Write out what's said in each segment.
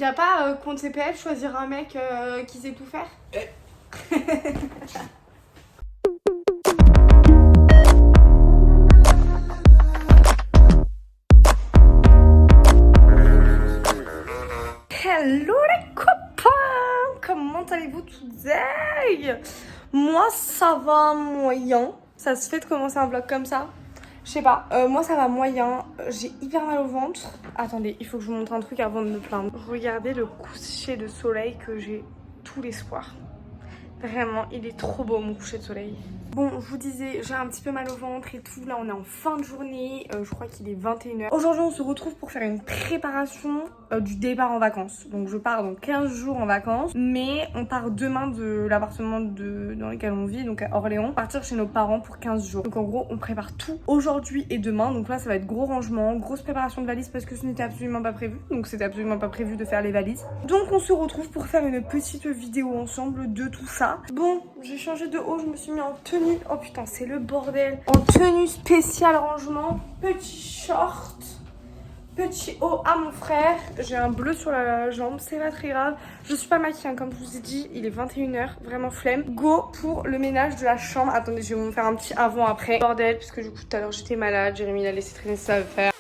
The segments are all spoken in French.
Y'a pas compte CPF, choisir un mec qui sait tout faire? Hello les copains! Comment allez-vous today? Moi ça va moyen. Ça se fait de commencer un vlog comme ça? Je sais pas, moi ça va moyen. J'ai hyper mal au ventre. Attendez, il faut que je vous montre un truc avant de me plaindre. Regardez le coucher de soleil que j'ai tous les soirs. Vraiment, il est trop beau mon coucher de soleil. Bon, je vous disais, j'ai un petit peu mal au ventre et tout. Là, on est en fin de journée. Je crois qu'il est 21h. Aujourd'hui, on se retrouve pour faire une préparation du départ en vacances. Donc, je pars dans 15 jours en vacances. Mais on part demain de l'appartement dans lequel on vit, donc à Orléans. Partir chez nos parents pour 15 jours. Donc, en gros, on prépare tout aujourd'hui et demain. Donc là, ça va être gros rangement, grosse préparation de valises parce que ce n'était absolument pas prévu. Donc, c'était absolument pas prévu de faire les valises. Donc, on se retrouve pour faire une petite vidéo ensemble de tout ça. Bon, j'ai changé de haut. Je me suis mis en tenue. Oh putain, c'est le bordel. En tenue spéciale rangement, petit short, petit haut à mon frère. J'ai un bleu sur la jambe, c'est pas très grave. Je suis pas maquillée, comme je vous ai dit, il est 21h, vraiment flemme. Go pour le ménage de la chambre. Attendez, je vais vous faire un petit avant-après. Bordel, parce que du coup tout à l'heure j'étais malade, Jérémy l'a laissé traîner sa affaire.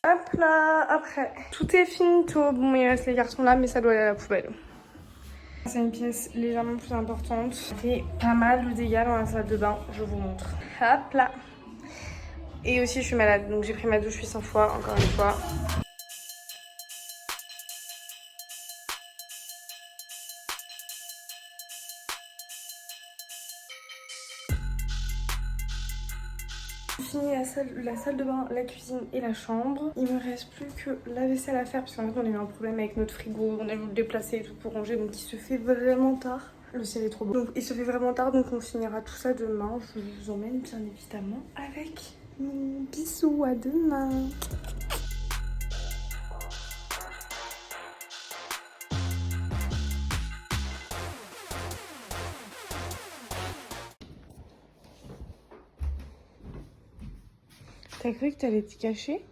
Hop là, après, tout est finito. Bon, il reste les cartons là, mais ça doit aller à la poubelle. C'est une pièce légèrement plus importante. Ça fait pas mal de dégâts dans la salle de bain, je vous montre. Hop là. Et aussi, je suis malade, donc j'ai pris ma douche 800 fois, encore une fois. Fini la salle de bain, la cuisine et la chambre. Il me reste plus que la vaisselle à faire parce qu'en fait on a eu un problème avec notre frigo, on a dû le déplacer et tout pour ranger, donc il se fait vraiment tard. Le ciel est trop beau. Donc il se fait vraiment tard, donc on finira tout ça demain. Je vous emmène bien évidemment avec mon bisou. À demain. T'as cru que t'allais te cacher?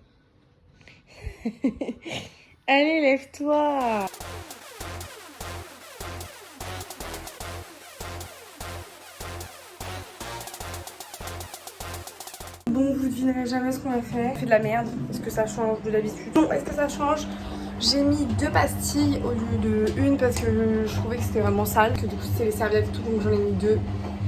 Allez, lève-toi! Bon, vous devinerez jamais ce qu'on a fait. On fait de la merde. Est-ce que ça change de l'habitude? Non, est-ce que ça change? J'ai mis 2 pastilles au lieu de une parce que je trouvais que c'était vraiment sale, que du coup c'était les serviettes et tout, donc j'en ai mis 2.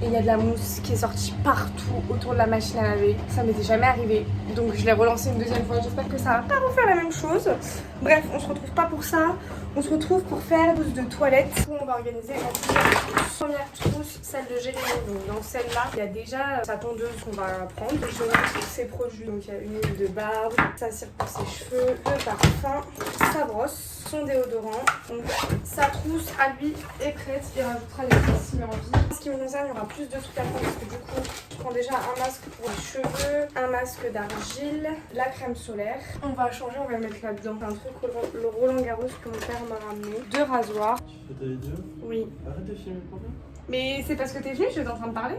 Et il y a de la mousse qui est sortie partout autour de la machine à laver. Ça m'était jamais arrivé. Donc je l'ai relancé une deuxième fois. J'espère que ça va pas refaire la même chose. Bref, on se retrouve pas pour ça. On se retrouve pour faire trousse de toilette. On va organiser la première trousse, celle de Jérémy. Donc dans celle-là, il y a déjà sa tondeuse qu'on va prendre. Je montre ses produits. Donc il y a une huile de barbe, sa cire pour ses cheveux, le parfum, sa brosse, son déodorant. Donc sa trousse à lui est prête. Il rajoutera les trucs s'il a envie. En ce qui me concerne, il y aura plus de trucs à prendre parce que du coup, je prends déjà un masque pour les cheveux, un masque d'argile, la crème solaire. On va changer, on va le mettre là-dedans. Un truc le Roland Garros que mon père m'a ramené. 2 rasoirs. Tu fais les 2? Oui. Arrête de filmer pour moi. Mais c'est parce que t'es venu, j'étais en train de parler.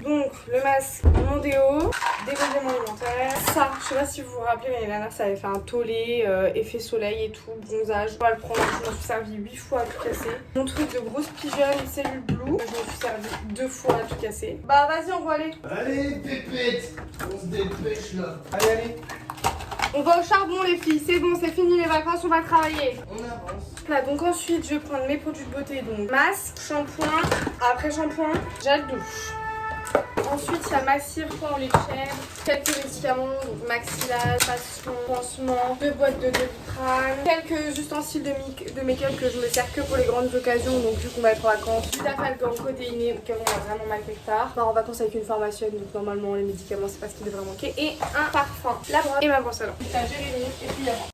Donc le masque, mon déo, des compléments alimentaires. Ça, je sais pas si vous vous rappelez, mais l'année dernière ça avait fait un tollé, effet soleil et tout, bronzage. On va le prendre, je m'en suis servi 8 fois à tout casser. Mon truc de grosse pigeonne, cellule blue, je m'en suis servi 2 fois à tout casser. Bah vas-y, on va aller. Allez, pépette, on se dépêche là. Allez, allez. On va au charbon les filles, c'est bon, c'est fini les vacances, on va travailler. On avance. Là, donc ensuite je vais prendre mes produits de beauté, donc masque, shampoing, après shampoing, gel douche. Ensuite il y a ma cire pour les chèvres, quelques médicaments, donc maxillage, passion, pansement, 2 boîtes de Doliprane, quelques ustensiles de make-up que je me sers que pour les grandes occasions, donc vu qu'on va être en vacances, du dafalgan codéiné, auquel on va vraiment mal quelque part. On va en vacances avec une pharmacienne, donc normalement les médicaments c'est pas ce qui devrait manquer, et un parfum, la brosse et ma brosse à dents. T'as Jérémy et puis il y a moi.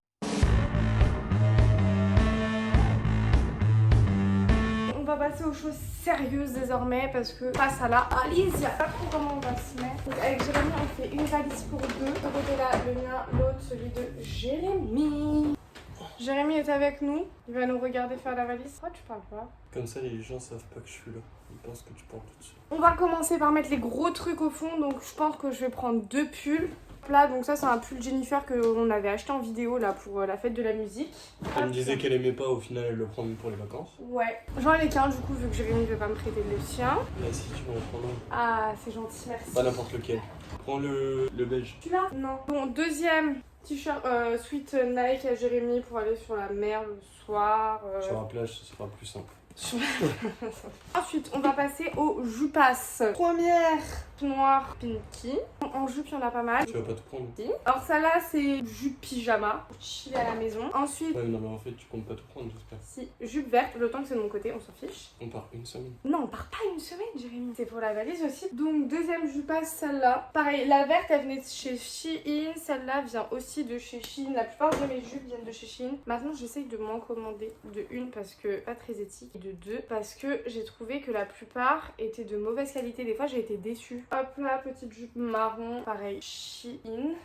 On va passer aux choses sérieuses désormais parce que face à la valise, il n'y a pas trop comment on va se mettre. Donc avec Jérémy, on fait une valise pour 2. Ce côté-là, le mien, l'autre, celui de Jérémy. Jérémy est avec nous. Il va nous regarder faire la valise. Pourquoi tu parles pas? Comme ça, les gens savent pas que je suis là. Ils pensent que tu parles tout de suite. On va commencer par mettre les gros trucs au fond. Donc je pense que je vais prendre 2 pulls. Là, donc ça c'est un pull Jennifer qu'on avait acheté en vidéo là pour la fête de la musique. Elle me disait qu'elle aimait pas, au final elle le prend pour les vacances. Ouais. J'en ai qu'un du coup vu que Jérémy ne veut pas me prêter le sien. Mais si tu veux en prendre un. Ah c'est gentil, merci. Pas n'importe lequel. Prends le beige. Tu l'as? Non. Bon, deuxième t-shirt sweat Nike à Jérémy pour aller sur la mer le soir. Sur la plage, ce sera plus simple. Ensuite, on va passer aux jupasses. Première, noire pinky. En jupe, il y en a pas mal. Tu vas pas tout prendre. Alors celle-là, c'est jupe pyjama pour chiller à la maison. Ensuite, Ouais, non, mais en fait, tu comptes pas tout prendre, j'espère. si, jupe verte. Le temps que c'est de mon côté, on s'en fiche. On part une semaine. Non, on part pas une semaine, Jérémy. C'est pour la valise aussi. Donc, deuxième jupasse, celle-là. Pareil, la verte, elle venait de chez Shein. Celle-là vient aussi de chez Shein. La plupart de mes jupes viennent de chez Shein. Maintenant, j'essaye de m'en commander de une parce que pas très éthique. Et de deux parce que j'ai trouvé que la plupart étaient de mauvaise qualité. Des fois, j'ai été déçue. Hop là, petite jupe marron. Pareil, Shein.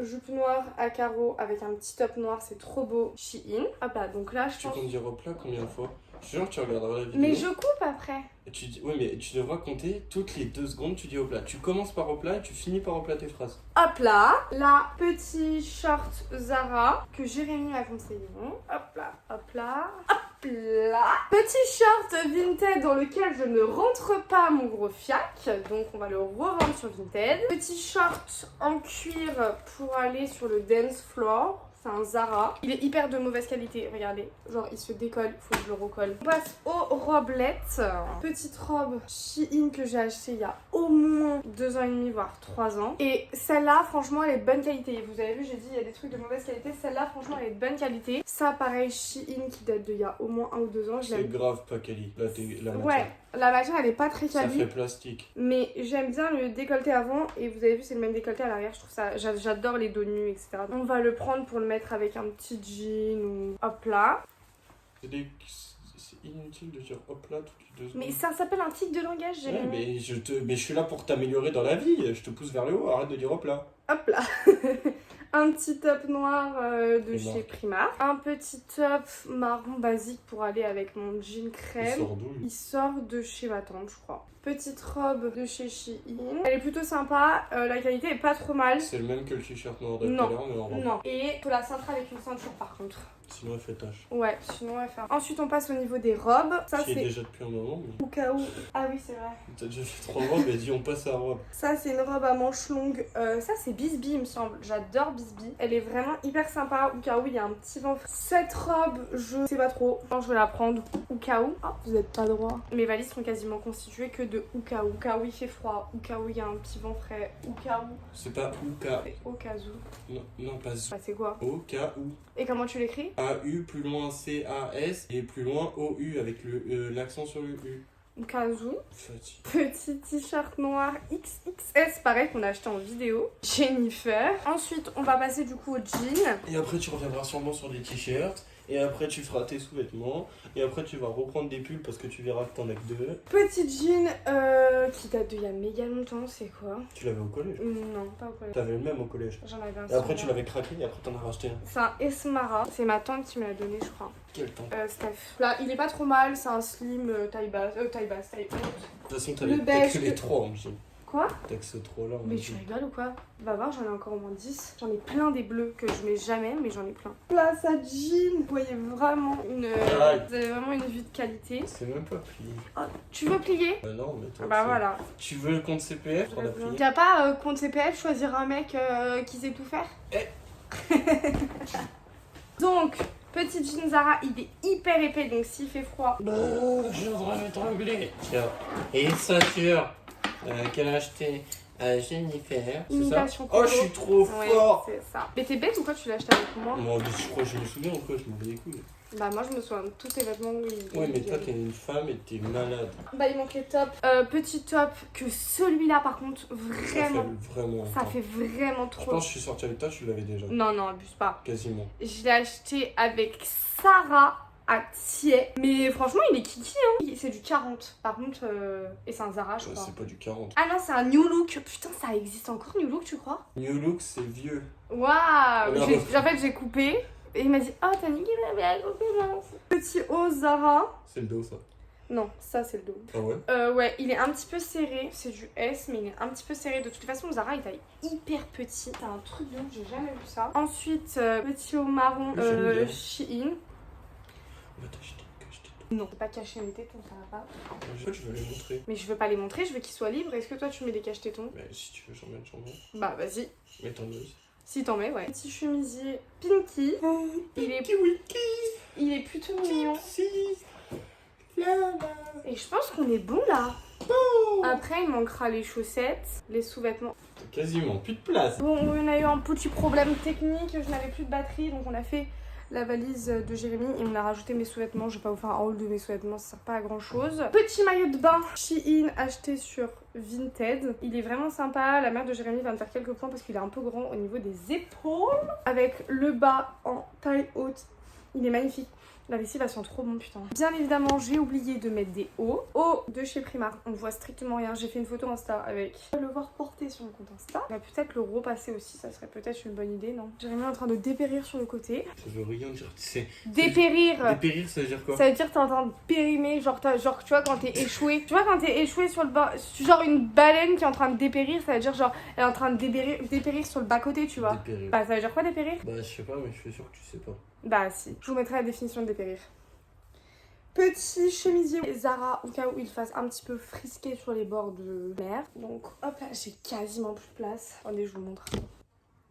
Jupe noire à carreaux avec un petit top noir. C'est trop beau. Shein. Hop là, donc là, je Tu pense... comptes dire hop là combien de fois? Je suis sûr que tu regarderas la vidéo. Mais je coupe après. Et tu dis... Ouais, mais tu devras compter toutes les 2 secondes, tu dis hop là. Tu commences par hop là et tu finis par hop là tes phrases. Hop là, la petit short Zara que Jérémy m'a conseillé. Hop là, hop là, hop là. Petit short Vinted dans lequel je ne rentre pas mon gros fiac. Donc on va le revendre sur Vinted. Petit short en cuir pour aller sur le dance floor. C'est un Zara. Il est hyper de mauvaise qualité, regardez. Genre il se décolle, faut que je le recolle. On passe aux robelettes. Petite robe Shein que j'ai achetée il y a au moins 2 ans et demi, voire 3 ans. Et celle-là, franchement, elle est de bonne qualité. Vous avez vu, j'ai dit il y a des trucs de mauvaise qualité. Celle-là, franchement, elle est de bonne qualité. Ça, pareil, Shein qui date d'il y a au moins 1 ou 2 ans. C'est grave pas quali. Là, la matière. Ouais, la matière, elle est pas très Ça quali. fait plastique. Mais j'aime bien le décolleté avant. Et vous avez vu, c'est le même décolleté à l'arrière. Je trouve ça, j'adore les dos nus, etc. On va le prendre pour le mettre avec un petit jean ou hop là. C'est inutile de dire hop là toutes les 2 secondes. Mais ça s'appelle un tic de langage, Ouais, Jérémy. mais je suis là pour t'améliorer dans la vie. Je te pousse vers le haut, arrête de dire hop là. Hop là. Un petit top noir de chez Primark. Un petit top marron basique pour aller avec mon jean Il crème. sort d'où lui? Il sort de chez ma tante, je crois. Petite robe de chez Shein. Elle est plutôt sympa. La qualité est pas trop mal. C'est le même que le t-shirt noir de tout à Non, l'heure, mais en robe. non. Et faut la ceinture avec une ceinture par contre. Sinon elle fait tâche. Ouais, sinon elle fait. Ensuite, on passe au niveau des robes. Ça, Qui est c'est déjà depuis un moment, mais au cas où. Ah oui, c'est vrai. t'as déjà fait 3 robes et dit on passe à la robe. Ça, c'est une robe à manches longues. Ça, c'est Bisbee, il me semble. J'adore Bisbee. Elle est vraiment hyper sympa. Au cas où il y a un petit vent. Cette robe, je sais pas trop. Je vais la prendre au cas où. Oh, vous êtes pas droit. Mes valises sont quasiment constituées que de au cas où. Au cas où il fait froid. Au cas où il y a un petit vent frais. Au cas où. C'est pas Ouka. Au cas où. Non, non, pas Zou. Bah, c'est quoi? Au cas où. Et comment tu l'écris? A-U, plus loin C-A-S et plus loin O-U avec l'accent sur le U. Au cas où. Fatigue. Petit t-shirt noir XXS, pareil qu'on a acheté en vidéo. Jennifer. Ensuite, on va passer du coup au jean. Et après tu reviendras sûrement sur des t-shirts. Et après tu feras tes sous-vêtements. Et après tu vas reprendre des pulls parce que tu verras que t'en as que 2. Petit jean qui date d'il y a méga longtemps, c'est quoi? Tu l'avais au collège. Non, pas au collège. T'avais le même au collège. J'en avais un Et après tu similaire. l'avais craqué et après t'en as racheté un. C'est un Esmara. C'est ma tante qui me l'a donné, je crois. Quel temps. Steph. Là, il est pas trop mal. C'est un slim taille basse, taille haute. De toute façon Le t'as beige que les que- 3 en jean. Quoi? T'as que ce 3 là en Mais jean. tu rigoles ou quoi? Va voir, j'en ai encore au moins 10. J'en ai plein des bleus que je mets jamais, mais j'en ai plein. Là, ça jean. Vous voyez vraiment une... Vous avez vraiment une vue de qualité. C'est même pas plié. Oh, tu veux plier? Non mais toi Bah c'est- voilà. Tu veux le compte CPF? On a plié. T'as pas compte CPF choisir un mec qui sait tout faire? Donc, petit jean Zara, il est hyper épais, donc s'il fait froid. Je voudrais m'étrangler. Tiens. Et ceinture qu'elle a acheté à Jennifer. C'est ça? Imitation Oh, Coco. je suis trop Ouais, fort. c'est ça. Mais t'es bête ou quoi tu l'as acheté avec moi? Moi, je crois que je me souviens ou quoi? Je m'en vais les couilles. Bah moi je me souviens de tous tes vêtements où il... Ouais, mais toi, t'es une femme et t'es malade. Bah il manque les tops. Petit top que celui-là par contre, vraiment, Ça fait vraiment ça longtemps. fait vraiment Je trop... pense que je suis sorti avec toi, tu l'avais déjà. Non, non, abuse pas. Quasiment. Je l'ai acheté avec Sarah à Thiers. Mais franchement, il est kiki, hein. C'est du 40. Par contre, et c'est un Zara, je Ouais, crois. c'est pas du 40. Ah non, c'est un New Look. Putain, ça existe encore, New Look, tu crois? New Look, c'est vieux. Waouh! Regarde. En fait, j'ai coupé Et il m'a dit, ah, t'as niqué ma blague, ok, mince. Petit haut Zara. C'est le dos, ça. Non, ça c'est le dos. Ah ouais? Ouais, il est un petit peu serré. C'est du S, mais il est un petit peu serré. De toute façon, Zara, il taille hyper petit. C'est un truc de ouf, j'ai jamais vu ça. Ensuite, petit haut marron, Shein. On va t'acheter, cacheter. Non, c'est pas cacher mes tétons, ça va pas. Je veux les montrer. Mais je veux pas les montrer, je veux qu'ils soient libres. Est-ce que toi, tu mets des cache-tétons? Mais si tu veux, j'en mets. Bah, vas-y. Mais t'en veux aussi. Si t'en mets, ouais. Petit chemisier Pinky. Il est plutôt mignon. Et je pense qu'on est bon là. Après, il manquera les chaussettes, les sous-vêtements. T'as quasiment plus de place. Bon, on a eu un petit problème technique, je n'avais plus de batterie, donc on a fait la valise de Jérémy et on a rajouté mes sous-vêtements. Je vais pas vous faire un haul de mes sous-vêtements, ça sert pas à grand chose. Petit maillot de bain Shein acheté sur Vinted. Il est vraiment sympa. La mère de Jérémy va me faire quelques points parce qu'il est un peu grand au niveau des épaules. Avec le bas en taille haute. Il est magnifique. La lessive va sent trop bon, putain. Bien évidemment, j'ai oublié de mettre des hauts. Hauts de chez Primark, on voit strictement rien. J'ai fait une photo Insta avec. On va le voir porter sur le compte Insta. On va peut-être le repasser aussi, ça serait peut-être une bonne idée, non? Jérémy est en train de dépérir sur le côté. Ça veut rien dire, tu sais. Dépérir! Dépérir, ça veut dire quoi? Ça veut dire que t'es en train de périmer, genre tu vois quand t'es échoué. Tu vois quand t'es échoué sur le bas, genre une baleine qui est en train de dépérir, ça veut dire genre elle est en train de dépérir sur le bas côté, tu vois. Dépérir. Bah ça veut dire quoi dépérir? Bah je sais pas, mais je suis sûr que tu sais pas. Bah si, je vous mettrai la définition de dépérir. Petit chemisier Zara au cas où il fasse un petit peu frisqué sur les bords de mer. Donc hop là, j'ai quasiment plus de place. Attendez, je vous montre.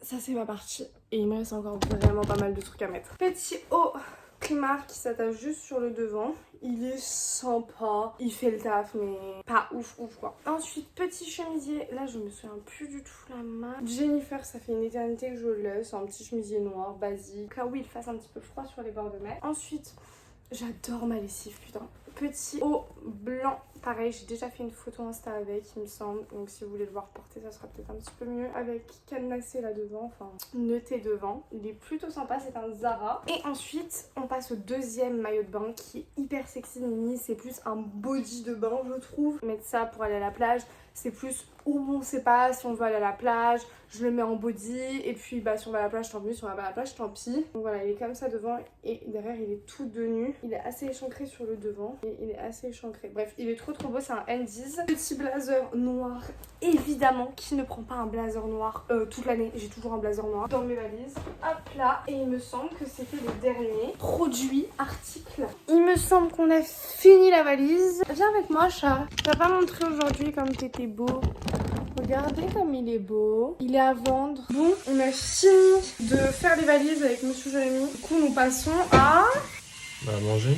Ça c'est ma partie et il me reste encore vraiment pas mal de trucs à mettre. Petit haut Primark qui s'attache juste sur le devant. Il est sympa, il fait le taf mais pas ouf quoi. Ensuite petit chemisier, là je me souviens plus du tout la marque. Jennifer, ça fait une éternité que je le laisse, un petit chemisier noir basique. Au cas où il fasse un petit peu froid sur les bords de mer. Ensuite j'adore ma lessive, putain. Petit haut blanc, pareil, j'ai déjà fait une photo Insta avec, il me semble. Donc si vous voulez le voir porter, ça sera peut-être un petit peu mieux. Avec cadenassé là devant, enfin neuté devant. Il est plutôt sympa, c'est un Zara. Et ensuite, on passe au deuxième maillot de bain qui est hyper sexy mini. C'est plus un body de bain, je trouve. Mettre ça pour aller à la plage, c'est plus où on sait pas si on veut aller à la plage. Je le mets en body et puis bah si on va à la plage tant mieux, si on va pas à la plage tant pis. Donc voilà, il est comme ça devant et derrière il est tout de nu. Il est assez échancré sur le devant et il est assez échancré. Bref, il est trop beau, c'est un N10. Petit blazer noir, évidemment, qui ne prend pas un blazer noir toute l'année. J'ai toujours un blazer noir dans mes valises. Hop là, et il me semble que c'était le dernier produit, article. Il me semble qu'on a fini la valise. Viens avec moi chat. Je vais pas montrer aujourd'hui comme t'étais beau. Regardez comme il est beau. Il est à vendre. Bon, on a fini de faire les valises avec Monsieur Jérémy. Du coup, nous passons à... Bah manger.